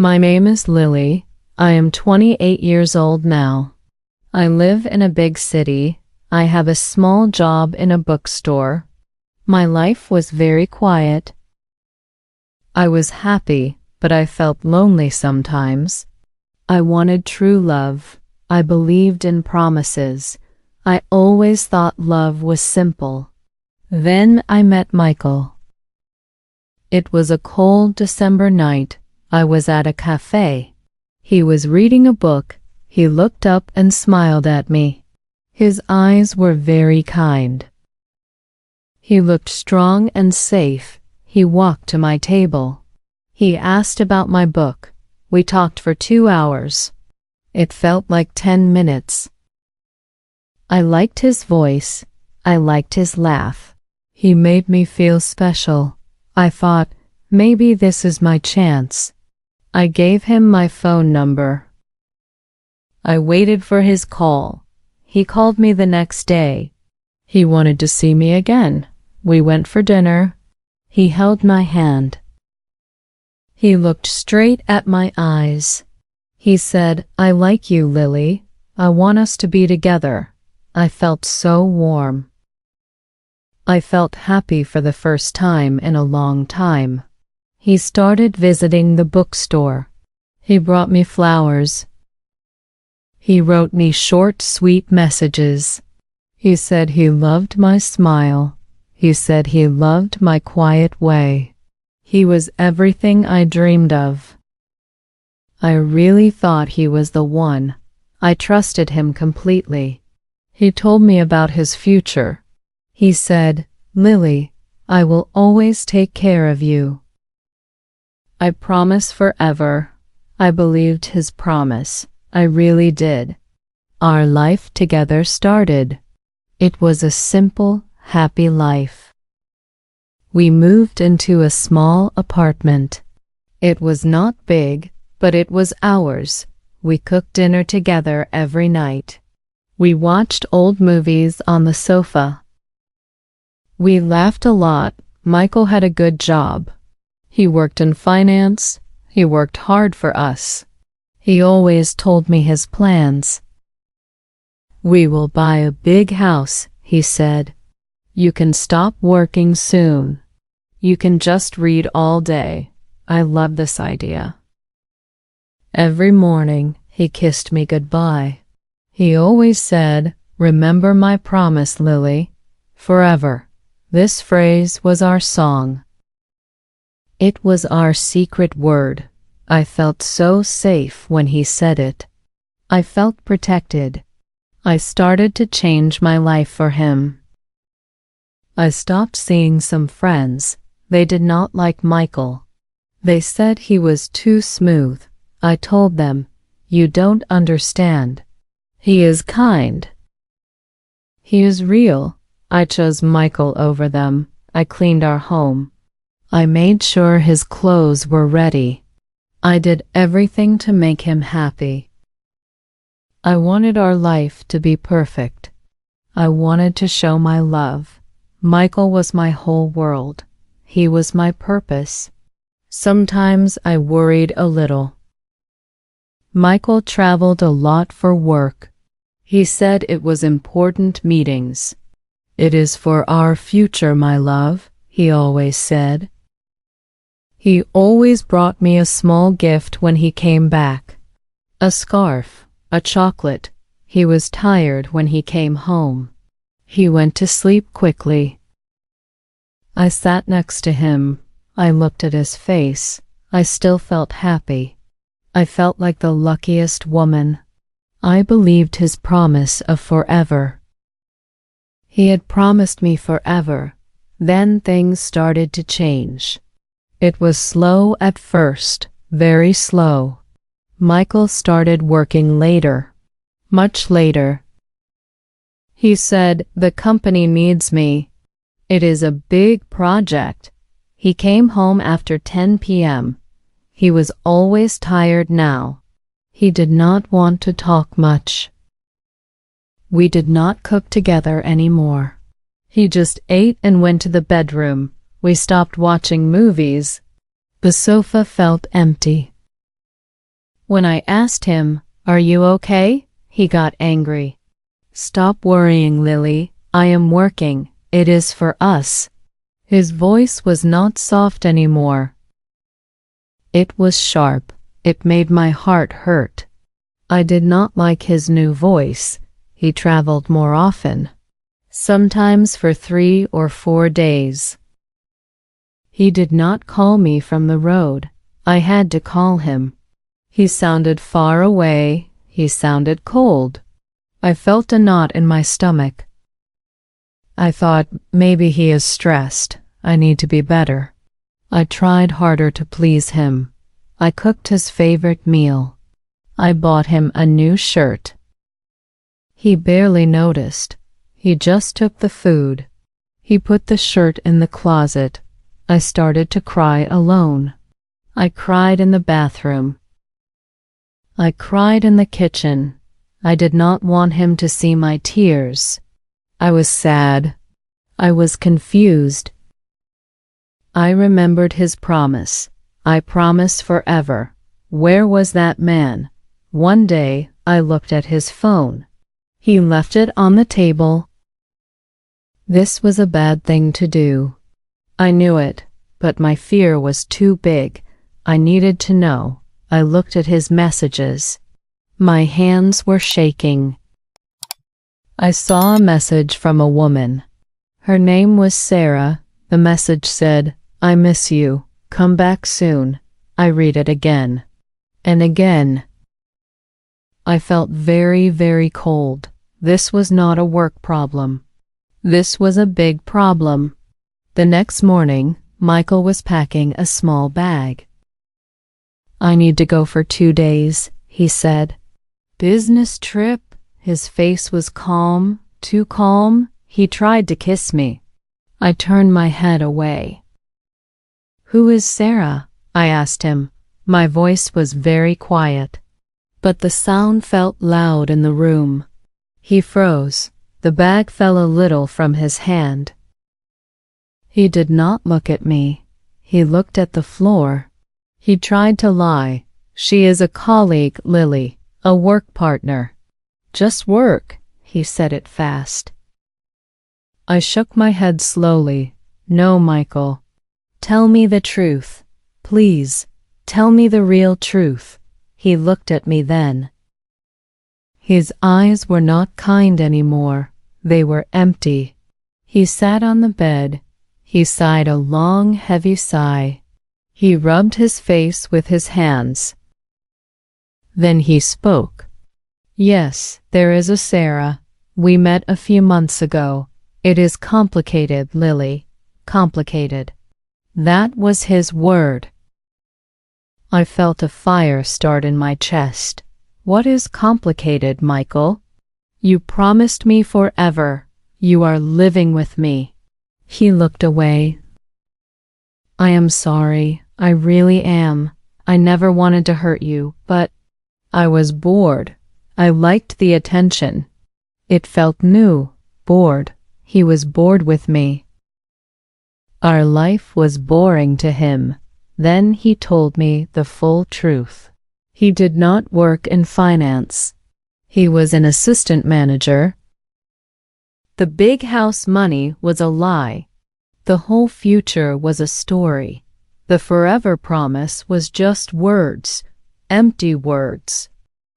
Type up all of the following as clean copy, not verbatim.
My name is Lily. I am 28 years old now. I live in a big city. I have a small job in a bookstore. My life was very quiet. I was happy, but I felt lonely sometimes. I wanted true love. I believed in promises. I always thought love was simple. Then I met Michael. It was a cold December night. I was at a cafe. He was reading a book. He looked up and smiled at me. His eyes were very kind. He looked strong and safe. He walked to my table. He asked about my book. We talked for 2 hours. It felt like 10 minutes. I liked his voice. I liked his laugh. He made me feel special. I thought, maybe this is my chance. I gave him my phone number. I waited for his call. He called me the next day. He wanted to see me again. We went for dinner. He held my hand. He looked straight at my eyes. He said, "I like you, Lily. I want us to be together." I felt so warm. I felt happy for the first time in a long time. He started visiting the bookstore. He brought me flowers. He wrote me short, sweet messages. He said he loved my smile. He said he loved my quiet way. He was everything I dreamed of. I really thought he was the one. I trusted him completely. He told me about his future. He said, "Lily, I will always take care of you." I promise forever. I believed his promise. I really did. Our life together started. It was a simple, happy life. We moved into a small apartment. It was not big, but it was ours. We cooked dinner together every night. We watched old movies on the sofa. We laughed a lot. Michael had a good job. He worked in finance. He worked hard for us. He always told me his plans. "We will buy a big house," he said. "You can stop working soon. You can just read all day." I love this idea. Every morning, he kissed me goodbye. He always said, "Remember my promise, Lily." Forever. This phrase was our song. It was our secret word. I felt so safe when he said it. I felt protected. I started to change my life for him. I stopped seeing some friends. They did not like Michael. They said he was too smooth. I told them, "You don't understand. He is kind. He is real." I chose Michael over them. I cleaned our home. I made sure his clothes were ready. I did everything to make him happy. I wanted our life to be perfect. I wanted to show my love. Michael was my whole world. He was my purpose. Sometimes I worried a little. Michael traveled a lot for work. He said it was important meetings. "It is for our future, my love," he always said. He always brought me a small gift when he came back. A scarf, a chocolate. He was tired when he came home. He went to sleep quickly. I sat next to him. I looked at his face. I still felt happy. I felt like the luckiest woman. I believed his promise of forever. He had promised me forever. Then things started to change. It was slow at first, very slow. Michael started working later, much later. He said, "The company needs me. It is a big project." He came home after 10 p.m. He was always tired now. He did not want to talk much. We did not cook together anymore. He just ate and went to the bedroom. We stopped watching movies. The sofa felt empty. When I asked him, "Are you okay?" he got angry. "Stop worrying, Lily. I am working. It is for us." His voice was not soft anymore. It was sharp. It made my heart hurt. I did not like his new voice. He traveled more often, sometimes for 3 or 4 days. He did not call me from the road. I had to call him. He sounded far away. He sounded cold. I felt a knot in my stomach. I thought, maybe he is stressed. I need to be better. I tried harder to please him. I cooked his favorite meal. I bought him a new shirt. He barely noticed. He just took the food. He put the shirt in the closet. I started to cry alone. I cried in the bathroom. I cried in the kitchen. I did not want him to see my tears. I was sad. I was confused. I remembered his promise. I promise forever. Where was that man? One day, I looked at his phone. He left it on the table. This was a bad thing to do. I knew it, but my fear was too big. I needed to know. I looked at his messages. My hands were shaking. I saw a message from a woman. Her name was Sarah. The message said, "I miss you. Come back soon." I read it again and again. I felt very, very cold. This was not a work problem. This was a big problem. The next morning, Michael was packing a small bag. "I need to go for 2 days," he said. "Business trip?" His face was calm, too calm. He tried to kiss me. I turned my head away. "Who is Sarah?" I asked him. My voice was very quiet, but the sound felt loud in the room. He froze. The bag fell a little from his hand. He did not look at me. He looked at the floor. He tried to lie. "She is a colleague, Lily, a work partner." "Just work," he said it fast. I shook my head slowly. "No, Michael. Tell me the truth. Please, tell me the real truth." He looked at me then. His eyes were not kind anymore. They were empty. He sat on the bed. He sighed a long, heavy sigh. He rubbed his face with his hands. Then he spoke. "Yes, there is a Sarah. We met a few months ago. It is complicated, Lily. Complicated." That was his word. I felt a fire start in my chest. "What is complicated, Michael? You promised me forever. You are living with me." He looked away. "I am sorry. I really am. I never wanted to hurt you, but I was bored. I liked the attention. It felt new, bored. He was bored with me." Our life was boring to him. Then he told me the full truth. He did not work in finance. He was an assistant manager. The big house money was a lie. The whole future was a story. The forever promise was just words, empty words.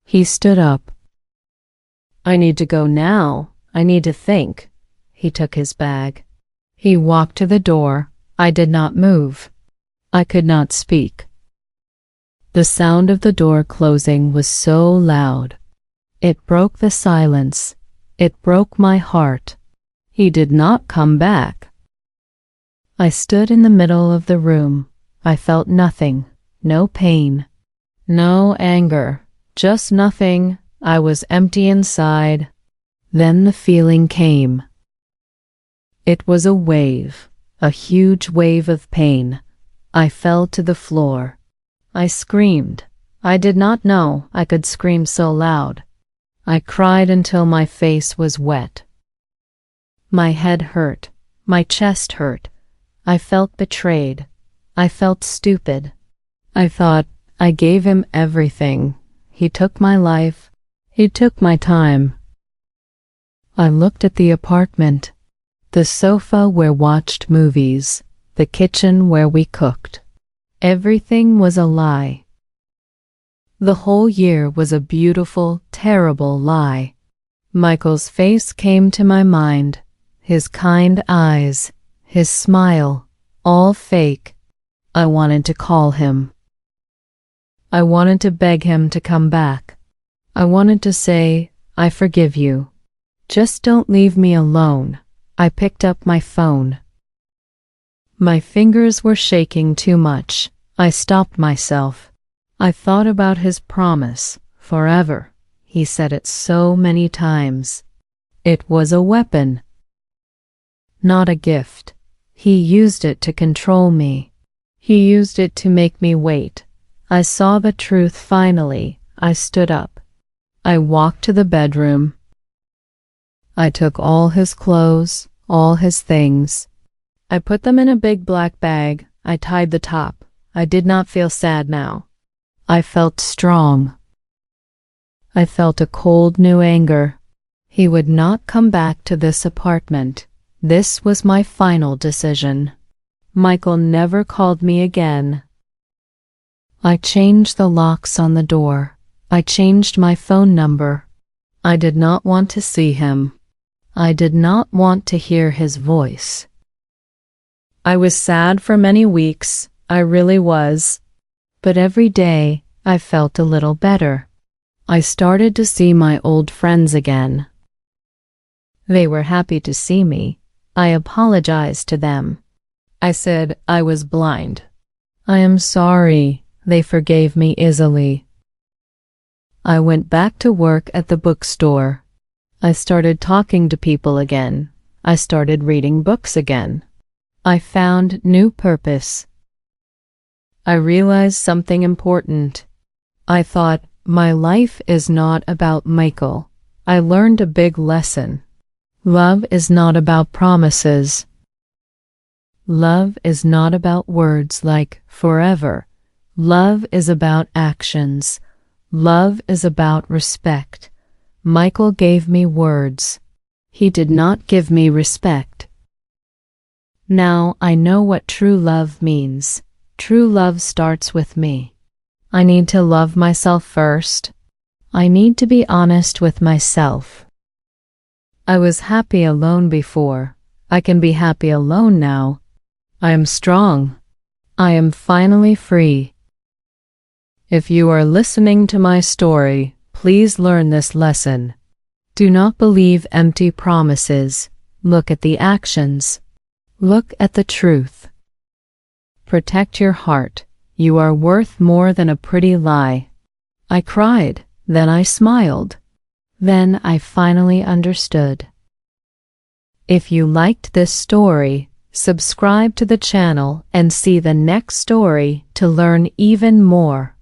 He stood up. "I need to go now. I need to think." He took his bag. He walked to the door. I did not move. I could not speak. The sound of the door closing was so loud. It broke the silence. It broke my heart. He did not come back. I stood in the middle of the room. I felt nothing, no pain, no anger, just nothing. I was empty inside. Then the feeling came. It was a wave, a huge wave of pain. I fell to the floor. I screamed. I did not know I could scream so loud. I cried until my face was wet. My head hurt. My chest hurt. I felt betrayed. I felt stupid. I thought I gave him everything. He took my life. He took my time. I looked at the apartment, the sofa where we watched movies, the kitchen where we cooked. Everything was a lie. The whole year was a beautiful, terrible lie. Michael's face came to my mind, his kind eyes, his smile, all fake. I wanted to call him. I wanted to beg him to come back. I wanted to say, I forgive you. Just don't leave me alone. I picked up my phone. My fingers were shaking too much. I stopped myself. I thought about his promise, forever. He said it so many times. It was a weapon, not a gift. He used it to control me. He used it to make me wait. I saw the truth finally. I stood up. I walked to the bedroom. I took all his clothes, all his things. I put them in a big black bag. I tied the top. I did not feel sad now. I felt strong. I felt a cold new anger. He would not come back to this apartment. This was my final decision. Michael never called me again. I changed the locks on the door. I changed my phone number. I did not want to see him. I did not want to hear his voice. I was sad for many weeks. I really was. But every day I felt a little better. I started to see my old friends again. They were happy to see me. I apologized to them. I said I was blind. I am sorry. They forgave me easily. I went back to work at the bookstore. I started talking to people again. I started reading books again. I found new purpose. I realized something important. I thought, my life is not about Michael. I learned a big lesson. Love is not about promises. Love is not about words like forever. Love is about actions. Love is about respect. Michael gave me words. He did not give me respect. Now I know what true love means. True love starts with me. I need to love myself first. I need to be honest with myself. I was happy alone before. I can be happy alone now. I am strong. I am finally free. If you are listening to my story, please learn this lesson. Do not believe empty promises. Look at the actions. Look at the truth. Protect your heart. You are worth more than a pretty lie. I cried, then I smiled. Then I finally understood. If you liked this story, subscribe to the channel and see the next story to learn even more.